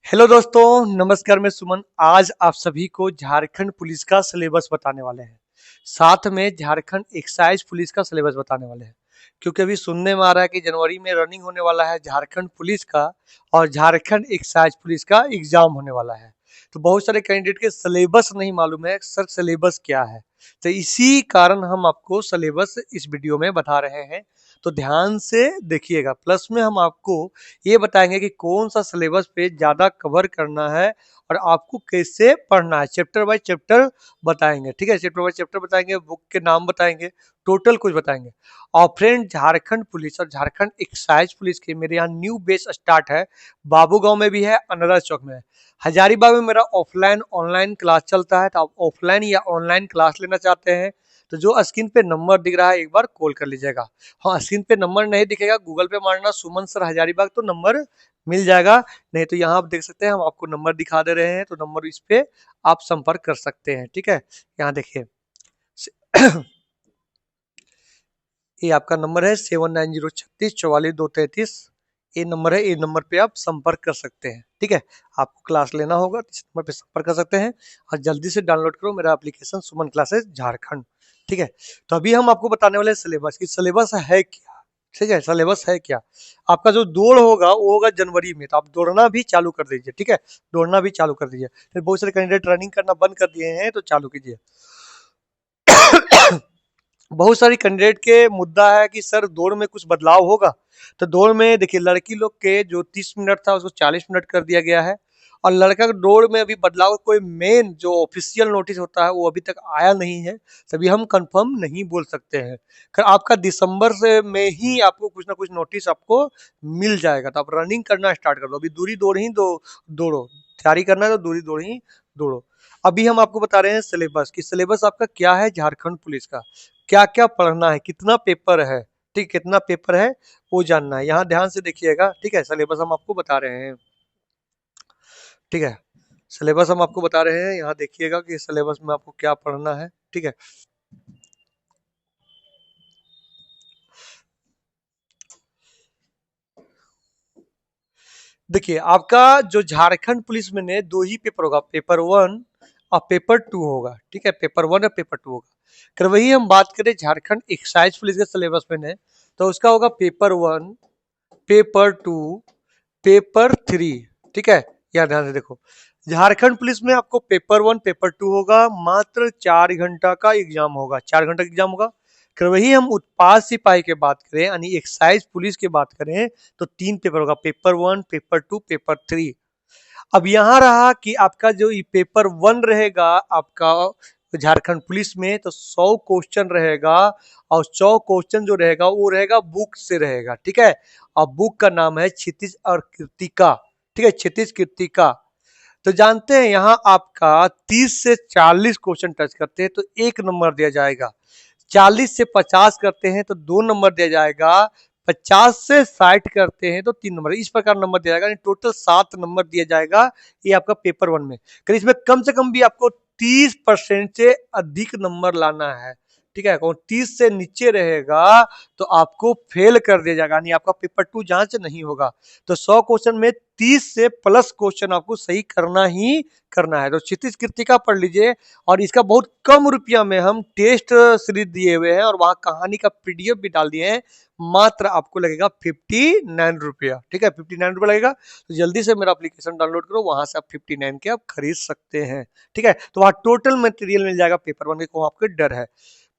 Hello दोस्तों, नमस्कार। मैं सुमन आज आप सभी को झारखंड पुलिस का सिलेबस बताने वाले हैं। साथ में झारखंड एक्साइज पुलिस का सिलेबस बताने वाले हैं, क्योंकि अभी सुनने में आ रहा है कि जनवरी में रनिंग होने वाला है झारखंड पुलिस का और झारखंड एक्साइज पुलिस का एग्जाम होने वाला है। तो बहुत सारे कैंडिडेट के सिलेबस नहीं मालूम है सर, सिलेबस क्या है। तो इसी कारण हम आपको सिलेबस इस वीडियो में बता रहे हैं, तो ध्यान से देखिएगा। प्लस में हम आपको ये बताएंगे कि कौन सा सिलेबस पे ज़्यादा कवर करना है और आपको कैसे पढ़ना है। चैप्टर बाय चैप्टर बताएंगे, ठीक है। चैप्टर बाय चैप्टर बताएंगे, बुक के नाम बताएंगे, टोटल कुछ बताएंगे। और फ्रेंड, झारखंड पुलिस और झारखंड एक्साइज पुलिस के मेरे यहाँ न्यू बैच स्टार्ट है। बाबू गांव में भी है, अनरा चौक में है। हजारीबाग में मेरा ऑफलाइन ऑनलाइन क्लास चलता है। तो आप ऑफलाइन या ऑनलाइन क्लास लेना चाहते हैं तो जो स्क्रीन पे नंबर दिख रहा है एक बार कॉल कर लीजिएगा। हाँ, स्क्रीन पे नंबर नहीं दिखेगा, गूगल पे मारना सुमन सर हजारीबाग तो नंबर मिल जाएगा। नहीं तो यहाँ आप देख सकते हैं, हम आपको नंबर दिखा दे रहे हैं, तो नंबर इस पे आप संपर्क कर सकते हैं, ठीक है। यहाँ देखिए ये आपका नंबर है 7906344233। ये नंबर है, ये नंबर पे आप संपर्क कर सकते हैं, ठीक है। आपको क्लास लेना होगा तो इस नंबर पे संपर्क कर सकते हैं। और जल्दी से डाउनलोड करो मेरा एप्लीकेशन सुमन क्लासेस झारखंड, ठीक है। तो अभी हम आपको बताने वाले सिलेबस की सिलेबस है क्या, ठीक है। सिलेबस है क्या, आपका जो दौड़ होगा वो होगा जनवरी में, तो आप दौड़ना भी चालू कर दीजिए, ठीक है। दौड़ना भी चालू कर दीजिए। फिर बहुत सारे कैंडिडेट रनिंग करना बंद कर दिए हैं, तो चालू कीजिए। बहुत सारी कैंडिडेट के मुद्दा है कि सर दौड़ में कुछ बदलाव होगा। तो दौड़ में देखिए, लड़की लोग के जो 30 मिनट था उसको 40 मिनट कर दिया गया है। और लड़का के दौड़ में अभी बदलाव, कोई मेन जो ऑफिशियल नोटिस होता है वो अभी तक आया नहीं है, तभी हम कंफर्म नहीं बोल सकते हैं। खैर, आपका दिसंबर से में ही आपको कुछ ना कुछ नोटिस आपको मिल जाएगा। तो आप रनिंग करना स्टार्ट कर दो, अभी दूरी दौड़ ही दौड़ो। तैयारी करना है तो दूरी दौड़ ही दौड़ो। अभी हम आपको बता रहे हैं सिलेबस की, सिलेबस आपका क्या है झारखंड पुलिस का, क्या क्या पढ़ना है, कितना पेपर है, ठीक, कितना पेपर है वो जानना है। यहाँ ध्यान से देखिएगा, ठीक है। सिलेबस हम आपको बता रहे हैं, ठीक है। सिलेबस हम आपको बता रहे हैं, यहाँ देखिएगा कि सिलेबस में आपको क्या पढ़ना है, ठीक है। देखिए, आपका जो झारखंड पुलिस में ने दो ही पेपर होगा, पेपर वन और पेपर टू होगा, ठीक है। पेपर वन और पेपर टू होगा। अगर वही हम बात करें झारखंड एक्साइज पुलिस के सिलेबस में ने, तो उसका होगा paper one, paper two, paper three, ठीक है। यहाँ ध्यान से देखो, झारखंड पुलिस में आपको पेपर वन पेपर टू होगा, मात्र 4 घंटा का एग्जाम होगा, 4 घंटा का एग्जाम होगा। फिर वही हम उत्पाद सिपाही के बात करें यानी एक्साइज पुलिस की बात करें, तो 3 पेपर होगा, paper one, paper two, paper three. अब यहाँ रहा कि आपका जो ये पेपर वन रहेगा आपका झारखंड पुलिस में, तो 100 क्वेश्चन रहेगा। और 100 क्वेश्चन जो रहेगा वो रहेगा बुक से रहेगा, ठीक है। और बुक का नाम है क्षितिज और कृतिका, ठीक है, क्षितिज कृतिका। तो जानते हैं यहाँ आपका 30 से 40 क्वेश्चन टच करते हैं तो 1 नंबर दिया जाएगा। 40 से 50 करते हैं तो 2 नंबर दिया जाएगा। 50 से 60 करते हैं तो 3 नंबर, इस प्रकार नंबर दिया जाएगा। टोटल 7 नंबर दिया जाएगा ये आपका पेपर वन में। फिर इसमें कम से कम भी आपको 30% से अधिक नंबर लाना है, ठीक है। और 30 से नीचे रहेगा तो आपको फेल कर दिया जाएगा, यानी आपका पेपर टू जांच नहीं होगा। तो 100 क्वेश्चन में 30 से प्लस क्वेश्चन आपको सही करना ही करना है। तो क्षितिज कृतिका पढ़ लीजिए। और इसका बहुत कम रुपया में हम टेस्ट सीरीज दिए हुए हैं और वहां कहानी का पीडीएफ भी डाल दिए हैं। मात्र आपको लगेगा 59 रुपया, ठीक है, 59 रुपया लगेगा। तो जल्दी से मेरा एप्लीकेशन डाउनलोड करो, वहां से आप 59 के आप खरीद सकते हैं, ठीक है। तो वहां टोटल मटेरियल मिल जाएगा पेपर वन के, को आपके डर है।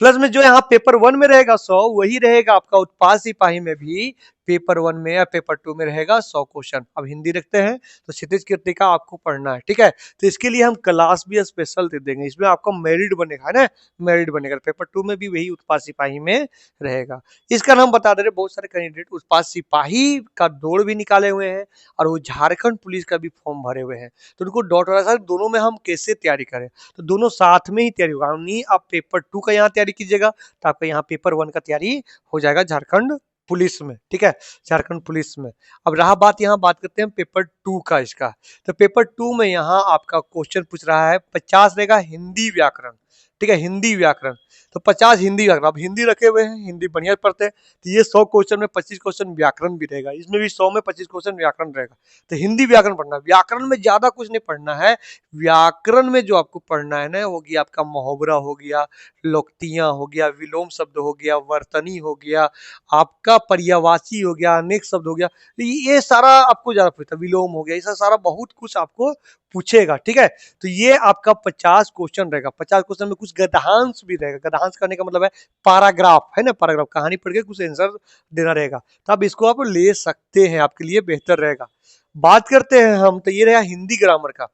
प्लस में जो यहाँ पेपर वन में रहेगा 100, वही रहेगा आपका उत्पाद सिपाही में भी पेपर वन में या पेपर टू में रहेगा 100 क्वेश्चन। अब हिंदी रखते हैं तो क्षितिज कृतिका आपको पढ़ना है, ठीक है। तो इसके लिए हम क्लास भी स्पेशल दे देंगे, इसमें आपका मेरिट बनेगा, है ना, मेरिट बनेगा। पेपर टू में भी वही उत्पाद सिपाही में रहेगा। इसका नाम बता दे रहे, बहुत सारे कैंडिडेट उत्पाद सिपाही का दौड़ भी निकाले हुए हैं और वो झारखंड पुलिस का भी फॉर्म भरे हुए हैं। तो उनको डाउट हो रहा था दोनों में हम कैसे तैयारी करें, तो दोनों साथ में ही तैयारी होगा। नहीं, आप पेपर टू का यहाँ तैयारी कीजिएगा तो आपका यहाँ पेपर वन का तैयारी हो जाएगा झारखंड पुलिस में, ठीक है, झारखंड पुलिस में। अब रहा बात, यहाँ बात करते हैं पेपर टू का इसका। तो पेपर टू में यहाँ आपका क्वेश्चन पूछ रहा है 50 रहेगा हिंदी व्याकरण, ठीक है, हिंदी व्याकरण। तो 50 हिंदी व्याकरण, अब हिंदी रखे हुए हैं, हिंदी बढ़िया पढ़ते हैं, तो ये 100 क्वेश्चन में 25 क्वेश्चन व्याकरण भी रहेगा, इसमें भी 100 में 25 क्वेश्चन व्याकरण रहेगा। तो हिंदी व्याकरण पढ़ना, व्याकरण में ज्यादा कुछ नहीं पढ़ना है। व्याकरण में जो आपको पढ़ना है ना, वो गया आपका मुहावरा हो गया, लोकोक्तियां हो गया, विलोम शब्द हो गया, वर्तनी हो गया, आपका पर्यायवाची हो गया, अनेक शब्द हो गया, ये सारा आपको ज्यादा पूछता है, विलोम हो गया, ये सारा बहुत कुछ आपको पूछेगा, ठीक है। तो ये आपका 50 क्वेश्चन रहेगा। 50 क्वेश्चन में कुछ गद्यांश भी रहेगा। गद्यांश करने का मतलब है पैराग्राफ, है ना, पैराग्राफ, कहानी पढ़ के कुछ आंसर देना रहेगा। तो अब इसको आप ले सकते हैं, आपके लिए बेहतर रहेगा। बात करते हैं हम, तो ये रहेगा हिंदी ग्रामर का,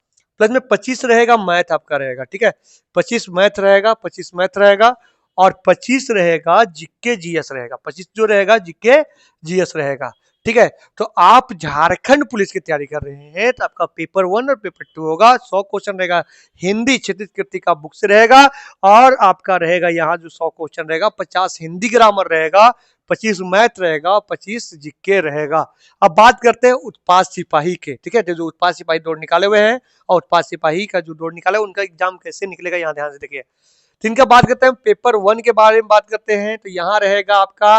प्लस में 25 रहेगा मैथ आपका रहेगा, ठीक है, 25 मैथ रहेगा, 25 मैथ रहेगा, और 25 रहेगा जीके जीएस रहेगा, 25 जो रहेगा जीके जीएस रहेगा, ठीक है। तो आप झारखंड पुलिस की तैयारी कर रहे हैं, तो आपका पेपर 1 और पेपर 2 होगा। 100 क्वेश्चन रहेगा हिंदी क्षितिज कृति का बुक से रहेगा, और आपका रहेगा यहाँ जो 100 क्वेश्चन रहेगा, 50 हिंदी ग्रामर रहेगा, 25 मैथ रहेगा, 25 जीके रहेगा। अब बात करते हैं उत्पाद सिपाही के, ठीक है, तो जो उत्पाद सिपाही दौड़ निकाले हुए हैं, और उत्पाद सिपाही का जो दौड़ निकाला है, उनका एग्जाम कैसे निकलेगा यहाँ ध्यान से देखिए। तो इनका बात करते हैं, पेपर 1 के बारे में बात करते हैं, तो यहाँ रहेगा आपका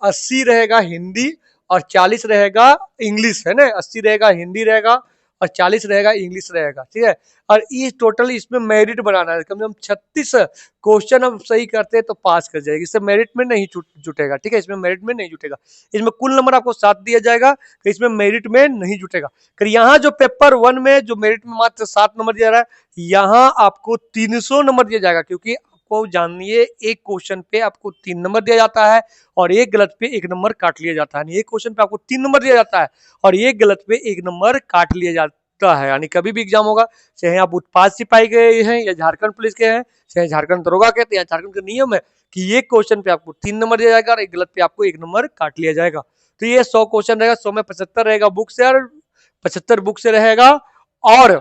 80 रहेगा हिंदी और 40 रहेगा इंग्लिश, है ना, 80 रहेगा हिंदी रहेगा और 40 रहेगा इंग्लिश रहेगा, ठीक है। और इस टोटल इसमें मेरिट बनाना है, कम से कम 36 क्वेश्चन हम सही करते हैं तो पास कर जाएगी, इससे मेरिट में नहीं जुटेगा, ठीक है, इसमें मेरिट में नहीं जुटेगा। इसमें कुल नंबर आपको 7 दिया जाएगा, तो इसमें मेरिट में नहीं जुटेगा। फिर यहाँ जो पेपर 1 में जो मेरिट में मात्र 7 नंबर दिया रहा है, यहाँ आपको 300 नंबर दिया जाएगा, क्योंकि आपको जानिए एक क्वेश्चन पे आपको 3 नंबर दिया जाता है और एक गलत पे 1 नंबर काट लिया जाता है। एक क्वेश्चन पे आपको 3 नंबर दिया जाता है और एक गलत पे 1 नंबर काट लिया जाता है। यानी कभी भी एग्जाम होगा, चाहे आप उत्पाद सिपाही के हैं या झारखंड पुलिस के हैं, चाहे झारखंड दरोगा के, तो झारखंड का नियम है कि ये क्वेश्चन पे आपको 3 नंबर दिया जाएगा और एक गलत पे आपको 1 नंबर काट लिया जाएगा। तो ये 100 क्वेश्चन रहेगा, 100 में 75 रहेगा बुक से और 75 बुक से रहेगा, और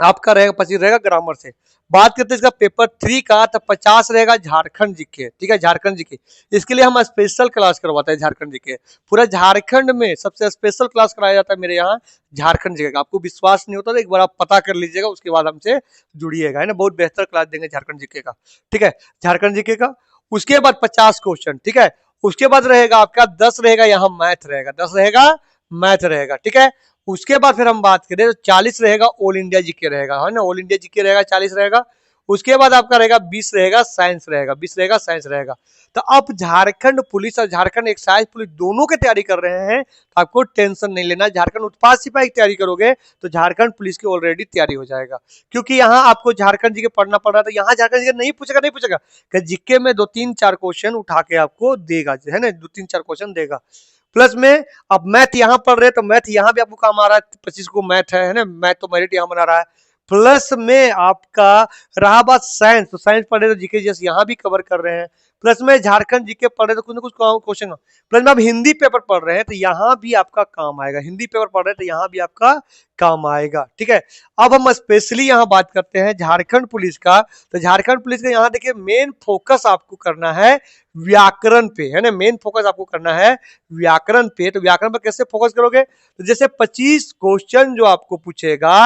आपका रहेगा 25 रहेगा ग्रामर से। बात करते हैं इसका पेपर 3 का, तो 50 रहेगा झारखंड जीके, ठीक है, झारखंड जीके। इसके लिए हम स्पेशल क्लास करवाते हैं झारखंड जीके, पूरा झारखंड में सबसे स्पेशल क्लास कराया जाता है मेरे यहाँ झारखंड जीके का। आपको विश्वास नहीं होता तो एक बार आप पता कर लीजिएगा, उसके बाद हमसे जुड़िएगा, है ना, बहुत बेहतर क्लास देंगे झारखंड जीके का, ठीक है, झारखंड जीके का। उसके बाद 50 क्वेश्चन, ठीक है। उसके बाद रहेगा आपका 10 रहेगा यहाँ मैथ रहेगा, 10 रहेगा मैथ रहेगा, ठीक है। उसके बाद फिर हम बात करें तो 40 रहेगा ऑल इंडिया जीके रहेगा, है ना, ऑल इंडिया जीके रहेगा, 40 रहेगा। उसके बाद आपका रहेगा 20 रहेगा साइंस रहेगा, 20 रहेगा साइंस रहेगा। तो आप झारखंड पुलिस और झारखंड एक्साइज पुलिस दोनों की तैयारी कर रहे हैं, तो आपको टेंशन नहीं लेना। झारखंड उत्पाद सिपाही की तैयारी करोगे तो झारखंड पुलिस की ऑलरेडी तैयारी हो जाएगा, क्योंकि यहाँ आपको झारखंड जीके पढ़ना पड़ रहा है। तो यहाँ झारखंड जीके नहीं पूछेगा, नहीं पूछेगा, जीके में 2-3-4 क्वेश्चन उठा के आपको देगा, है ना, 2-3-4 क्वेश्चन देगा। प्लस में अब मैथ यहाँ पढ़ रहे तो मैथ यहाँ भी आपको काम आ रहा है, 25 को मैथ है ना, मैथ तो मेरिट यहाँ बना रहा है। प्लस में आपका रहा बात साइंस, तो साइंस पढ़ रहे तो जीके जैसे यहाँ भी कवर कर रहे हैं। प्लस में झारखंड जीके पढ़ रहे तो कुछ ना कुछ क्वेश्चन। प्लस में आप हिंदी पेपर पढ़ रहे हैं तो यहाँ भी आपका काम आएगा, हिंदी पेपर पढ़ रहे हैं तो यहाँ भी आपका काम आएगा, ठीक है। अब हम स्पेशली यहाँ बात करते हैं झारखंड पुलिस का। तो झारखंड पुलिस का यहाँ देखिए मेन फोकस आपको करना है व्याकरण पे, है ना, मेन फोकस आपको करना है व्याकरण पे। तो व्याकरण पर कैसे फोकस करोगे, तो जैसे 25 क्वेश्चन जो आपको पूछेगा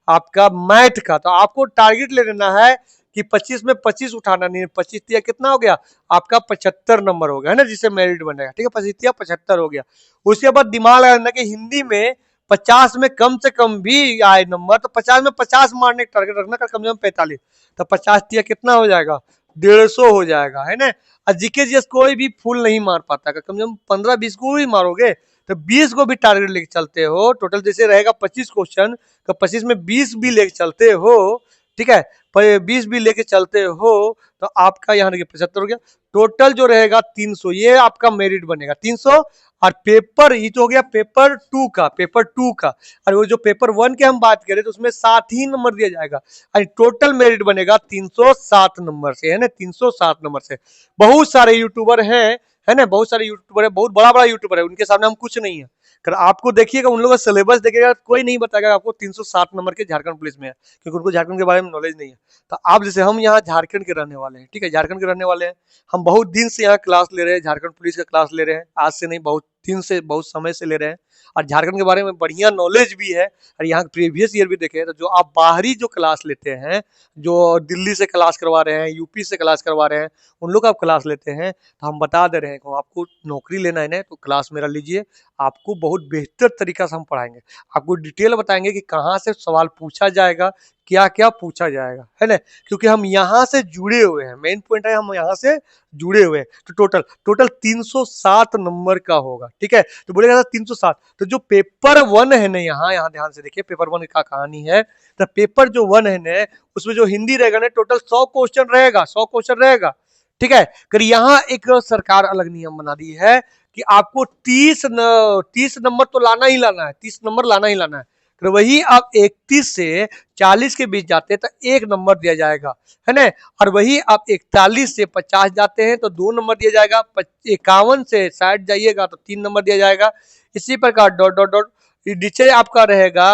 आपका मैथ का, तो आपको टारगेट ले लेना है कि 25 में 25 उठाना नहीं है। 25 तिया कितना हो गया आपका 75 नंबर हो गया, है ना, जिससे मेरिट बनेगा, ठीक है, 25 तिया 75 हो गया। उसके बाद दिमाग लगाना कि हिंदी में 50 में कम से कम भी आए नंबर, तो 50 में 50 मारने का टारगेट रखना, कम से कम 45, तो 50 तिया कितना हो जाएगा 150 हो जाएगा, है ना। और जीके जीएस कोई भी फुल नहीं मार पाता, कम से कम 15-20 को भी मारोगे तो 20 को भी टारगेट लेके चलते हो। टोटल जैसे रहेगा 25 क्वेश्चन, तो 25 में 20 भी लेके चलते हो, ठीक है, 20 भी लेके चलते हो, तो आपका यहाँ देखिए 75 हो गया। टोटल जो रहेगा 300, ये आपका मेरिट बनेगा 300। और पेपर ये तो हो गया पेपर 2 का, पेपर 2 का। और वो जो पेपर 1 के हम बात करें तो उसमें 7 ही नंबर दिया जाएगा और टोटल मेरिट बनेगा 307 नंबर से, है ना, 307 नंबर से। बहुत सारे यूट्यूबर हैं, है ना, बहुत सारे यूट्यूबर है, बहुत बड़ा बड़ा यूट्यूबर है, उनके सामने हम कुछ नहीं है। अगर आपको देखिएगा उन लोगों का सिलेबस देखिएगा, कोई नहीं बताएगा आपको 307 नंबर के झारखंड पुलिस में है, क्योंकि उनको झारखंड के बारे में नॉलेज नहीं है। तो आप जैसे हम यहाँ झारखंड के रहने वाले हैं, ठीक है, झारखंड के रहने वाले हैं, हम बहुत दिन से यहाँ क्लास ले रहे हैं, झारखंड पुलिस का क्लास ले रहे हैं, आज से नहीं, बहुत दिन से बहुत समय से ले रहे हैं और झारखंड के बारे में बढ़िया नॉलेज भी है और यहाँ प्रीवियस ईयर भी देखे तो जो आप बाहरी जो क्लास लेते हैं, जो दिल्ली से क्लास करवा रहे हैं, यूपी से क्लास करवा रहे हैं, उन लोग आप क्लास लेते हैं, तो हम बता दे रहे हैं कि आपको नौकरी लेना है ना तो क्लास मेरा लीजिए, आपको बहुत बेहतर तरीका से हम पढ़ाएंगे, आपको डिटेल बताएंगे कि कहाँ से सवाल पूछा जाएगा, क्या क्या पूछा जाएगा, है ना, क्योंकि हम यहाँ से जुड़े हुए हैं, मेन पॉइंट है हम यहाँ से जुड़े हुए हैं। तो टोटल टोटल 307 नंबर का होगा, ठीक है। तो बोलेगा ना 307, तो जो पेपर 1 है ना, यहाँ यहाँ ध्यान से देखिए पेपर 1 का कहानी है। तो पेपर जो 1 है ना, उसमें जो हिंदी रहेगा ना, टोटल 100 क्वेश्चन रहेगा, 100 क्वेश्चन रहेगा, ठीक है। फिर यहाँ एक सरकार अलग नियम बना दी है कि आपको 30 नंबर तो लाना ही लाना है, 30 नंबर लाना ही लाना है। फिर वही आप 31 से 40 के बीच जाते हैं तो 1 नंबर दिया जाएगा, है ना। और वही आप 41 से 50 जाते हैं तो 2 नंबर दिया जाएगा, 51 से 60 जाइएगा तो 3 नंबर दिया जाएगा। इसी प्रकार डॉट डॉट डॉट नीचे आपका रहेगा,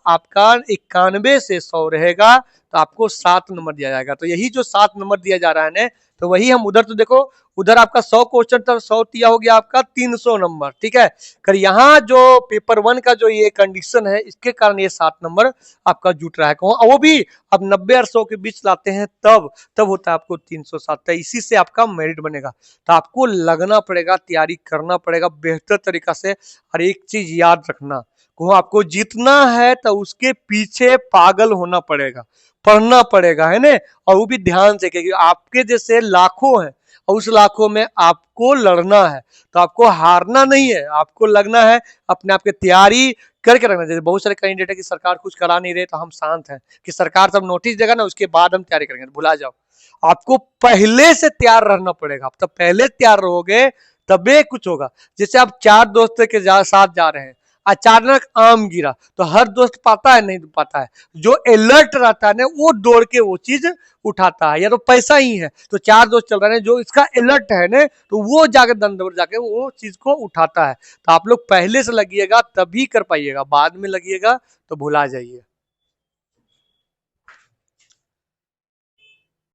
आपका 91 से 100 रहेगा तो आपको 7 नंबर दिया जाएगा। तो यही जो 7 नंबर दिया जा रहा है ना, तो वही हम उधर तो देखो, उधर आपका 100 क्वेश्चन था, 100 दिया हो गया आपका 300 नंबर, ठीक है। कर यहाँ जो पेपर 1 का जो ये कंडीशन है, इसके कारण ये 7 नंबर आपका जुट रहा है, वो भी अब 90 और 100 के बीच लाते हैं तब होता है आपको 307। तो इसी से आपका मेरिट बनेगा। तो आपको लगना पड़ेगा, तैयारी करना पड़ेगा बेहतर तरीका से। और एक चीज याद रखना, आपको जीतना है तो उसके पीछे पागल होना पड़ेगा, पढ़ना पड़ेगा, है ना। और वो भी ध्यान से, क्योंकि आपके जैसे लाखों हैं और उस लाखों में आपको लड़ना है, तो आपको हारना नहीं है, आपको लगना है, अपने आप की तैयारी करके रखना चाहिए। बहुत सारे कैंडिडेट है कि सरकार कुछ करा नहीं रहे तो हम शांत हैं कि सरकार सब नोटिस देगा ना उसके बाद हम तैयारी करेंगे, भुला जाओ। आपको पहले से तैयार रहना पड़ेगा, आप तो पहले तैयार रहोगे तबे कुछ होगा। जैसे आप 4 दोस्त के साथ जा रहे हैं, अचानक आम गिरा तो हर दोस्त पाता है, नहीं पाता है। जो अलर्ट रहता है ना वो दौड़ के वो चीज उठाता है, या तो पैसा ही है तो 4 दोस्त चल रहे हैं, जो इसका अलर्ट है ना तो वो जाकर दंडोर जाके वो चीज को उठाता है। तो आप लोग पहले से लगिएगा तभी कर पाइएगा, बाद में लगिएगा तो भुला जाइए।